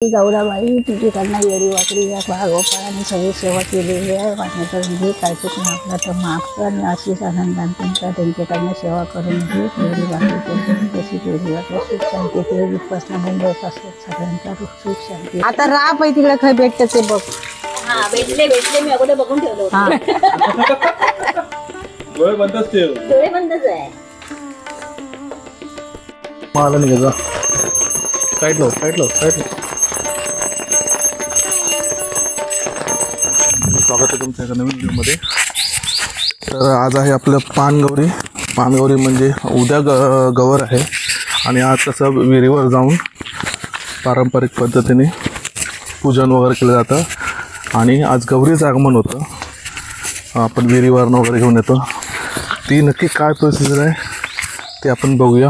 गौराबाई तुझीकडनं येडी वाकडी या गोपाळाने सगळी सेवा केलेली आहे. वाटण्याचा विधी काय चूक आपला तर माफ कर आणि अशीच आनंदाने त्यांच्याकडनं सेवा करून घे. येडी वाकडी तशी येडी वाकडी सुख शांती ते विपासना मुंबईपासून सगळ्यांचा सुख शांती. आता राप आहे तिकडे काय भेटतं ते बघ. भेटले मी अगोदर बघून ठेवलं होतं. डोळे बंदच ठेव. डोळे बंदच आहे. मला नाही घ्यायचा. Side low. स्वागत आहे तुमच्या एका नवीन व्हिडिओमध्ये. तर आज आहे आपलं पानगौरी म्हणजे उद्या गवर आहे आणि आज कसं विहिरीवर जाऊन पारंपरिक पद्धतीने पूजन वगैरे केलं जातं आणि आज गौरीचं आगमन होतं. आपण विहिरीवरनं वगैरे घेऊन येतो. ती नक्की काय प्रोसिजर आहे ते आपण बघूया.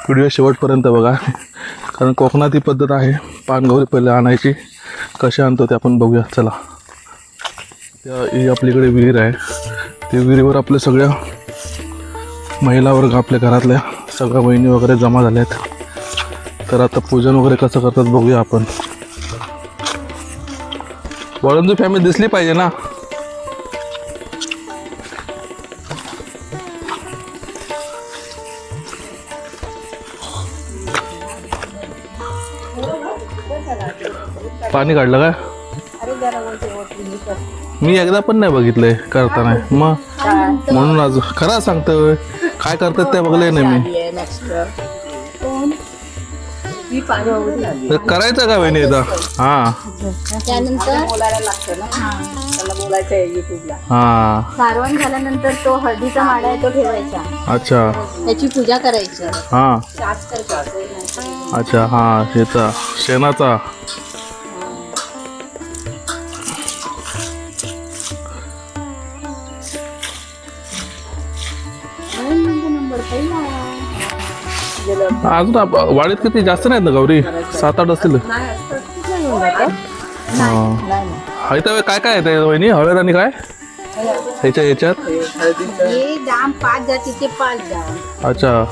व्हिडिओ शेवटपर्यंत बघा, कारण कोकणात ही पद्धत आहे पानगौरी पहिले आणायची. कशी आणतो ते आपण बघूया. चला, ही आपल्याकडे विहीर आहे. ती विहिरीवर आपल्या सगळ्या महिला वर्ग, आपल्या घरातल्या सगळ्या बहिणी वगैरे जमा झाल्या आहेत. तर आता पूजन वगैरे कसं करतात बघूया आपण. वळंजू फॅमिली दिसली पाहिजे ना. पाणी काढलं काय? मी एकदा पण नाही बघितलंय करताना, मग म्हणून आज खरं सांगतोय काय करतात ते बघलंय नाही मी. करायचं का बहिणी एकदा? हा, हा, सारवण झाल्यानंतर तो हळदीचा माडा आहे तो ठेवायचा. अच्छा, त्याची पूजा करायची. हा, अच्छा, हा, ह्याचा शेणाचा. अजून वाडीत किती जास्त नाहीत ना गौरी? 7-8 असतील. हा, इथं काय काय आहे वहिनी? हळद आणि काय ह्याच्यात? दाम 5 जातीचे 5 दाम. अच्छा,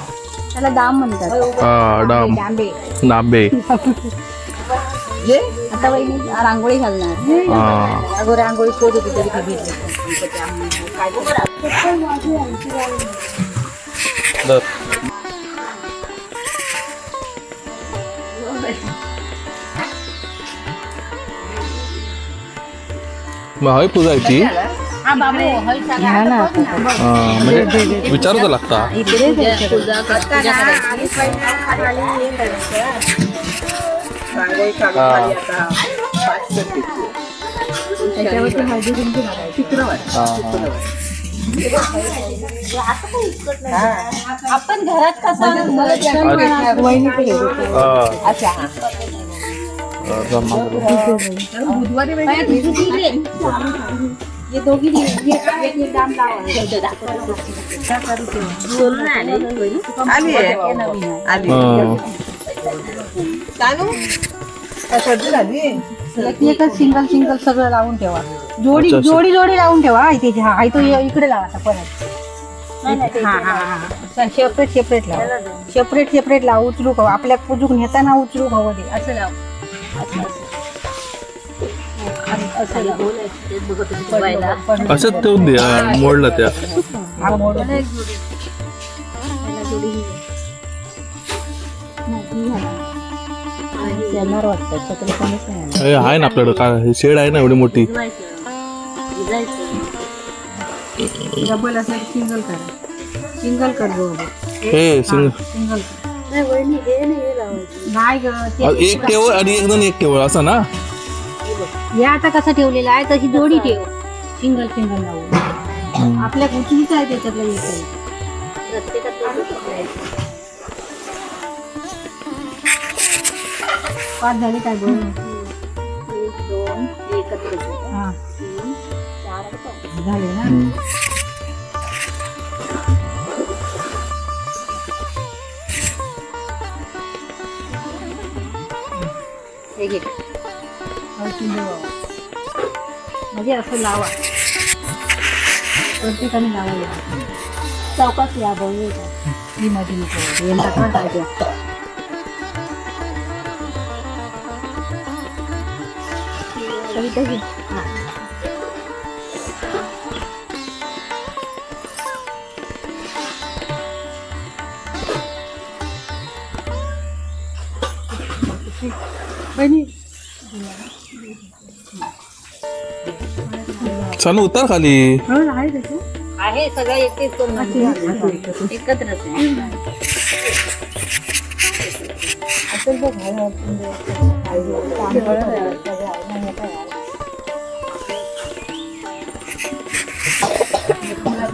त्याला दाम म्हणतात. हा, डांबे. आता वहिनी रांगोळी घालणार. हा, रांगोळी शोध होती तरी हळद पुजायची. म्हणजे विचारू लागता. आपण घरात कसं ये दोघी दाम सिंगल सगळं लावून ठेवा. जोडी लावून ठेवा. त्याची हा तो इकडे लावा परत. सेपरेट लावा. सेपरेट लावा. उचलू खाऊ आपल्या पुजूक नेताना उचलू खाऊ दे असं लाव. असंच ठेवून दे. मोडला त्या आहे ना आपल्याकडं. काय शेड आहे ना एवढी मोठी. डबल असेल सिंगल कर. हे सिंगल नाही एक टेवळ आणि एक टेवळ असं ना. या आता कसा ठेवलेला आहे तशी जोडी ठेव. सिंगल लावून आपल्या उचलीच आहे त्याच्यातला येत. पाच झाले काय? 2 एकत्र झाले ना. हे घे म्हणजे असं लावा. प्रत्येकाने लावायला चौकात या बघू. ही माझी नको. कविता घे. बहिणी छान उतार खाली. आहे त्याचं आहे सगळं एकटेच करून एकत्रच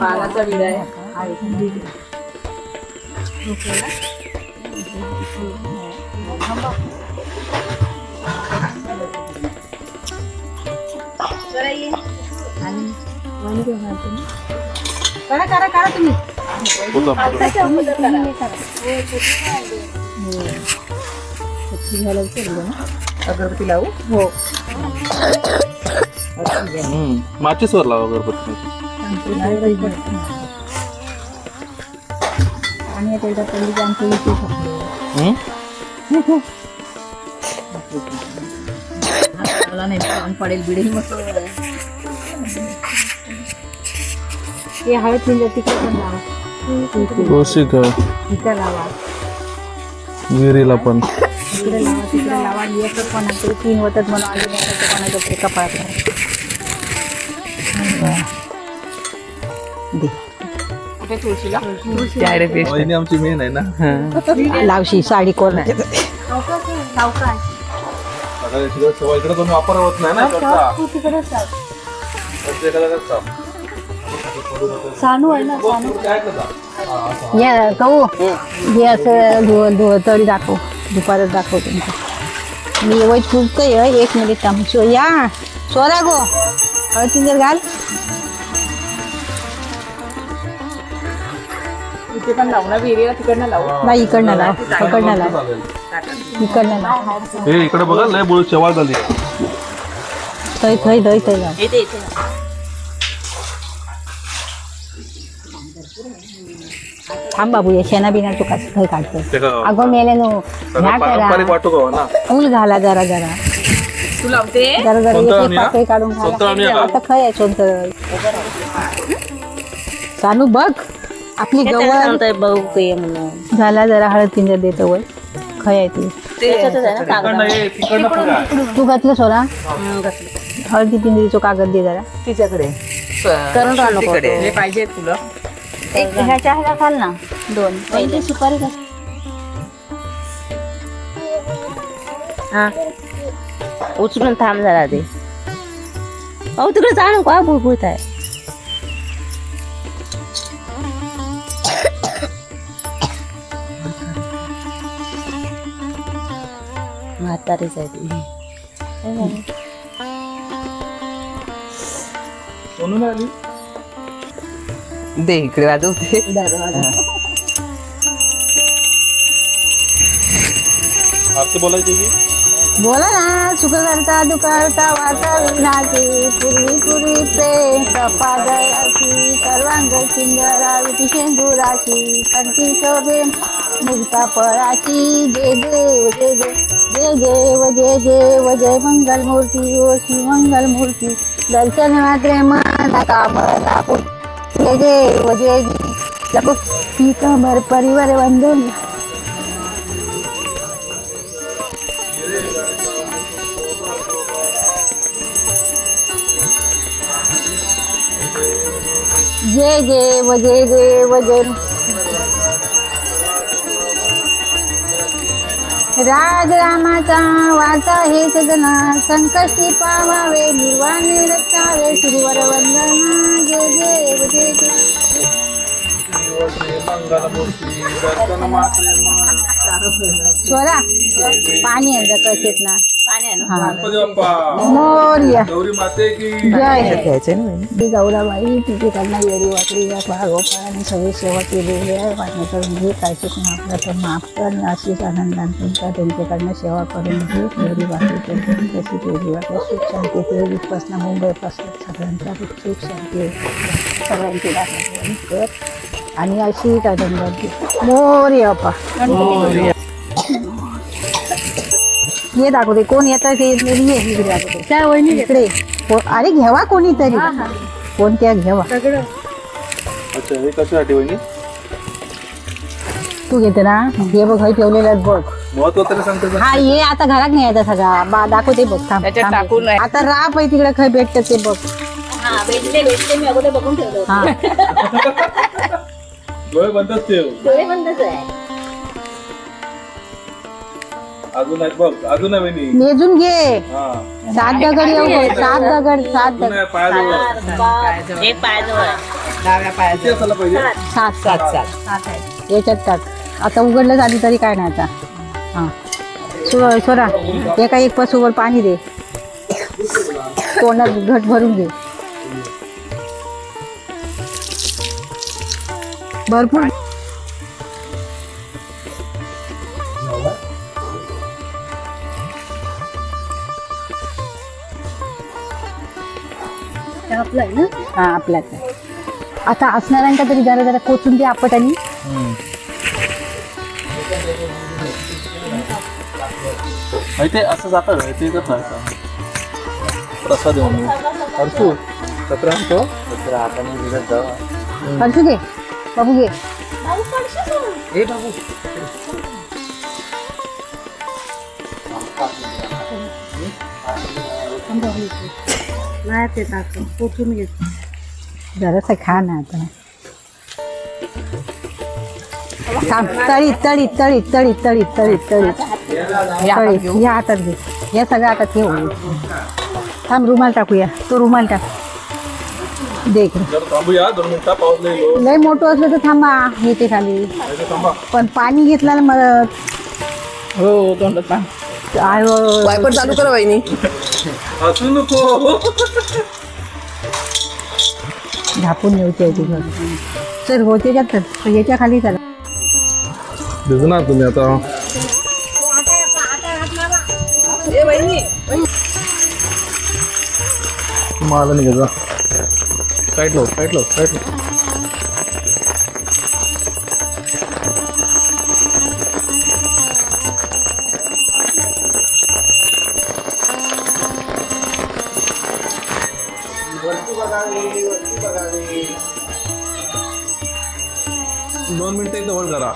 पालाचा विडा आहे. करा करा करा तुम्ही. अगरबत्ती लावू. हो माचीसवर लावा अगरबत्ती. आणि त्याच्या पहिली आमची इथे नाही पडेल बिडेल मग हे हळद म्हणजे तिकडे पण लावा. तिथं लावा. विहिरीला पण इकडे लावा तिकडे लावा. एकच पण असते 3 होतात म्हणून आले कोणाच्या कपाळात आमची मेन आहे ना. लावशी साडी कोण इकडे कोणी वापर होत नाही ना. सानू आहे ना या कहू हे असं तळी दाखव. दुपारच दाखव तुमचं. मी वय चुकतोय 1 मिनिट थांब. या सोरा गो हळद घाल. इथे पण लावू ना विहिरीला. तिकडनं लावू. नाही इकडनं लाव. इकडनं लाव. इकडनं लाव. हे इकडे बघा लय बोल शेवाळ झाली. थंय थंय थंय थंय लाव. थांब बाबू या शेणा बिना तू कसं थंय काढतो. अगं मेले नो ह्या करा. फुल घाला जरा जरा. तू लावते जरा जरा एक पाकळी काढून घाला. आता खय आहे सोनतर. सानू बघ आपली गवळ बघू म्हणून झाला. जरा हळद पिंजर देतो वय खय आहे ती. तू घातलं सोरा. हळदी पिंजरीचं कागद दे जरा. तिच्याकडे करून राहिलो पाहिजे तुला. ह्याच्या ह्याला खाल ना 2 पहिली सुपारी घाल. हा उचलून थांब जरा ते. अहो तिकडे जाण का बुळबुळत आहे. म्हातारीच आहे ती. दे इकडे वाजवते. बोलायचे की बोला ना. सुख करता दुखता वाचा विनाची. पूर्वी पूर्वी प्रेम कपा दयाची. सर्वांग सुंदरावी शेंदुराची. कंठी शोभे मुक्ता फळाची. जय देव जय देव जय देव जय देव जय मंगल मूर्ती ओ श्री मंगल मूर्ती. दर्शन मात्रे माता कामना जय देव जय देव. पीतंबर परिवार वंदन. जय देव जय देव जय. राज रामाचा वाचा हे सदना. संकष्टी पावावे निर्वाणे रक्षावे. श्रीवर वंदना जय देव जय देव. स्वरा पाणी आहे कसेत ना. मोरया जय गौराबाई. तिच्याकडनं येडी वाकडी या गोपाळाने सगळी सेवा केलेली आहे. माझ्याकडे घे काय चुकून आपलं तर माफ कर. आणि अशीच आनंदाने तुमच्या त्यांच्याकडनं सेवा करून घे. येडी वाकडी तशी तेवढी वाकडी सुख शांती ते इथपासून मुंबईपासून सगळ्यांचा सुख शांती सगळ्यांची दाखवणी कर. आणि अशीच आनंदात मोरया. ये दाखवते कोण येतं ते ये इकडे दाखवते. त्या वहिनी इकडे अरे घ्यावा कोणीतरी कोणत्या घ्यावा. सगळं अच्छा हे कशासाठी वहिनी? तू घेते ना हे बघ हे ठेवलेलं बघ. महत्व तरी सांगते का? हा ये आता घरात नाही यायचा सगळा दाखवते बघ. थांब थांब. आता राप आहे तिकडे खय भेटत ते बघ. भेटते मी अगोदर बघून ठेवलं. हा डोळे बंदच ठेव. डोळे बंदच आहे. अजून आहे बघ, अजून आहे वहिनी. मेजून घे. हा 7 दगड येऊ 7 दगड 7 अजून आहे पायाजवळ. एक पायाजवळ किती असायला पाहिजे? 7 याच्यात टाक. आता उघडलं झाली तरी काय नाही आता. हा सोरा एका एक पसूवर पाणी दे. तोंडात घट भरून घे भरपूर. आपलं आहे ना. हा आपल्याच आहे. आता असणाऱ्यांका तरी जरा जरा कोचून दे आपटानी. ते असं जातं ते कसं प्रसाद म्हणून हरसू सत्र आणतो. हरसू घे बाबू घे. हे बाबू नाही ते टाकून पोचून घेतो. जरासं खा ना आता. थांब तळी तळी तळी तळी तळी तळी तळी तळी या हातात घे. हे सगळं आता ठेव. थांब रुमाल टाकूया. तो रुमाल टाक दे इकडे. जर थांबूया 2 मिनिटं पाऊस नाही. लय मोठं असलं तर थांबा येते खाली. थांबा. पण पाणी घेतलं ना मला हो तोंडात पाणी. वायपर चालू करा वहिनी. हसू नको. झापून नेऊते तिथं. सर होते का तर याच्या खाली चला. भिजणार तुम्ही आता. ए वहिनी मला नाही घ्यायचा. Side low side low side low. दोन मिनिटं इथं होल्ड करा.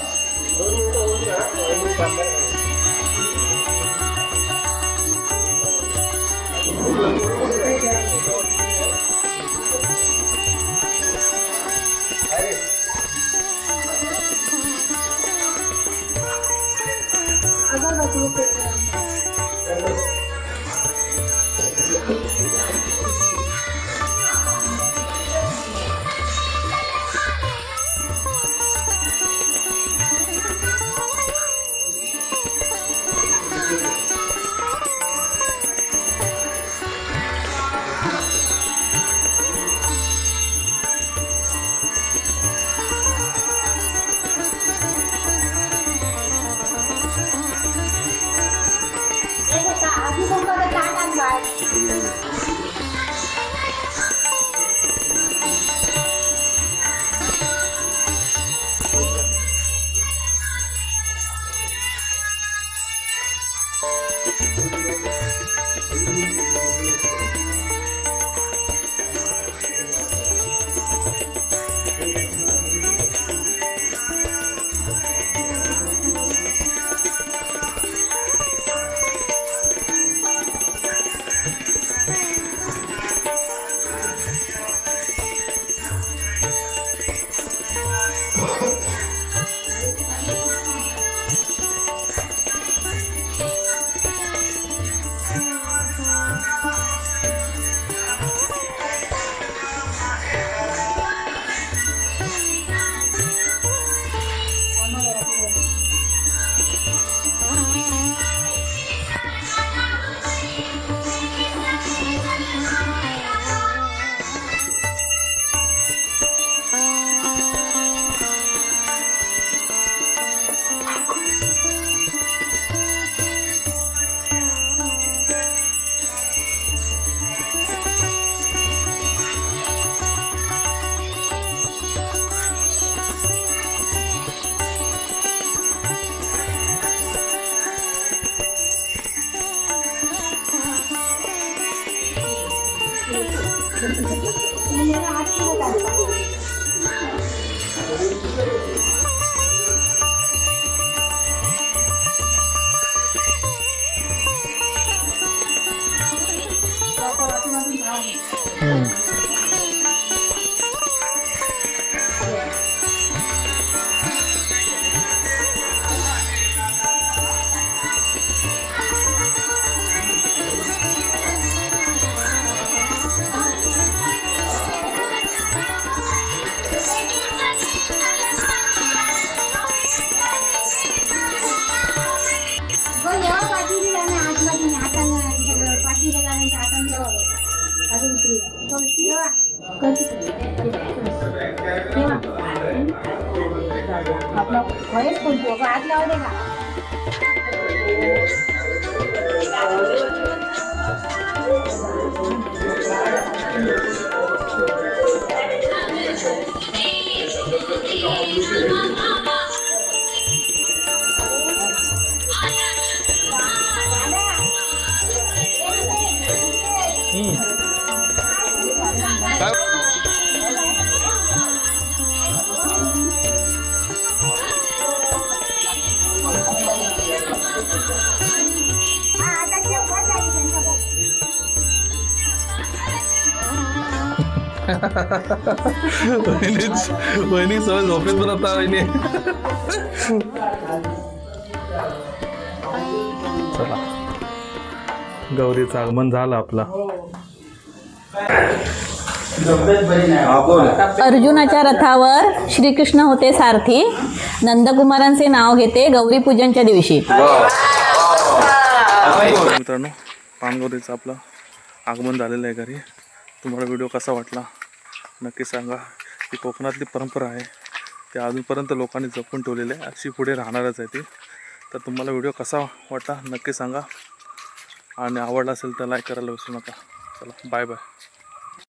आपला वयच कोणतो का आत लावा दे का वहिनी सवय झोपेत पण आता वहिनी. चला गौरीचं आगमन झालं आपला. अर्जुनाच्या रथावर श्रीकृष्ण होते सारथी. नंदकुमारांचे नाव घेते गौरी पूजनच्या दिवशी. मित्रांनो पानगौरीचं आपलं आगमन झालेलं आहे घरी. तुम्हाला व्हिडिओ कसा वाटला नक्की सांगा. ही कोकणातली परंपरा आहे, ते अजूनपर्यंत लोकांनी जपून ठेवलेली आहे, अशी पुढे राहणारच आहे ती. तर तुम्हाला व्हिडिओ कसा वाटला नक्की सांगा आणि आवडला असेल तर लाईक करायला विसरू नका. चला बाय बाय.